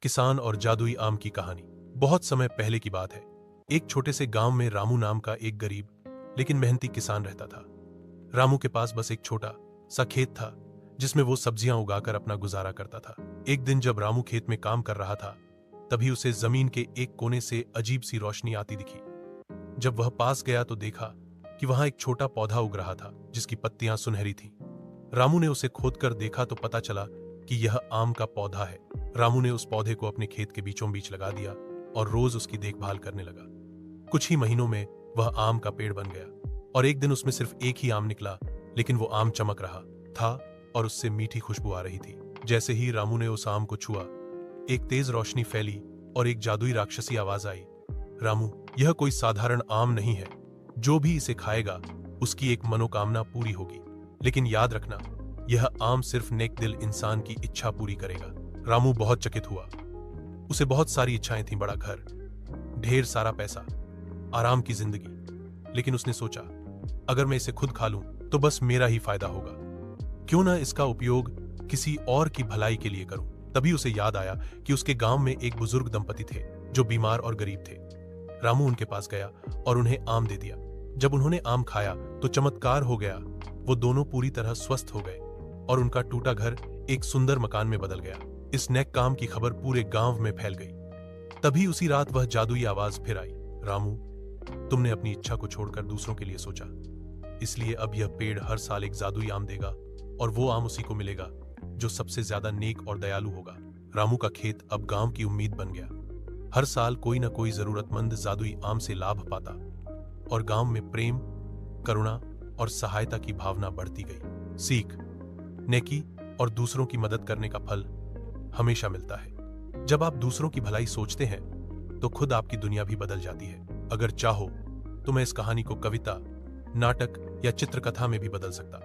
किसान और जादुई आम की कहानी। बहुत समय पहले की बात है। एक छोटे से गांव में रामू नाम का एक गरीब लेकिन मेहनती किसान रहता था। रामू के पास बस एक छोटा सा खेत था जिसमें वो सब्जियां उगाकर अपना गुजारा करता था। एक दिन जब रामू खेत में काम कर रहा था तभी उसे जमीन के एक कोने से अजीब सी रोशनी आती दिखी। जब वह पास गया तो देखा कि वहां एक छोटा पौधा उग रहा था जिसकी पत्तियां सुनहरी थीं। रामू ने उसे खोदकर देखा तो पता चला कि यह आम का पौधा है। रामू ने उस पौधे को अपने खेत के बीचों बीच लगा दिया और रोज उसकी देखभाल करने लगा। कुछ ही महीनों में वह आम का पेड़ बन गया और एक दिन उसमें सिर्फ एक ही आम निकला, लेकिन वो आम चमक रहा था और उससे मीठी खुशबू आ रही थी। जैसे ही रामू ने उस आम को छुआ, एक तेज रोशनी फैली और एक जादुई राक्षसी आवाज आई, रामू, यह कोई साधारण आम नहीं है। जो भी इसे खाएगा उसकी एक मनोकामना पूरी होगी। लेकिन याद रखना, यह आम सिर्फ नेक दिल इंसान की इच्छा पूरी करेगा। रामू बहुत चकित हुआ। उसे बहुत सारी इच्छाएं थीं, बड़ा घर, ढेर सारा पैसा, आराम की जिंदगी। लेकिन उसने सोचा, अगर मैं इसे खुद खा लूं तो बस मेरा ही फायदा होगा। क्यों ना इसका उपयोग किसी और की भलाई के लिए करूं। तभी उसे याद आया कि उसके गांव में एक बुजुर्ग दंपति थे जो बीमार और गरीब थे। रामू उनके पास गया और उन्हें आम दे दिया। जब उन्होंने आम खाया तो चमत्कार हो गया। वो दोनों पूरी तरह स्वस्थ हो गए और उनका टूटा घर एक सुंदर मकान में बदल गया। इस नेक काम की खबर पूरे गांव में फैल गई। तभी उसी रात वह जादुई आवाज फिर आई, रामू, तुमने अपनी इच्छा को छोड़कर दूसरों के लिए सोचा, इसलिए अब यह पेड़ हर साल एक जादुई आम देगा और वो आम उसी को मिलेगा जो सबसे ज्यादा नेक और दयालु होगा। रामू का खेत अब गांव की उम्मीद बन गया। हर साल कोई ना कोई जरूरतमंद जादुई आम से लाभ पाता और गांव में प्रेम, करुणा और सहायता की भावना बढ़ती गई। सीख, नेकी और दूसरों की मदद करने का फल हमेशा मिलता है। जब आप दूसरों की भलाई सोचते हैं तो खुद आपकी दुनिया भी बदल जाती है। अगर चाहो तो मैं इस कहानी को कविता, नाटक या चित्रकथा में भी बदल सकता।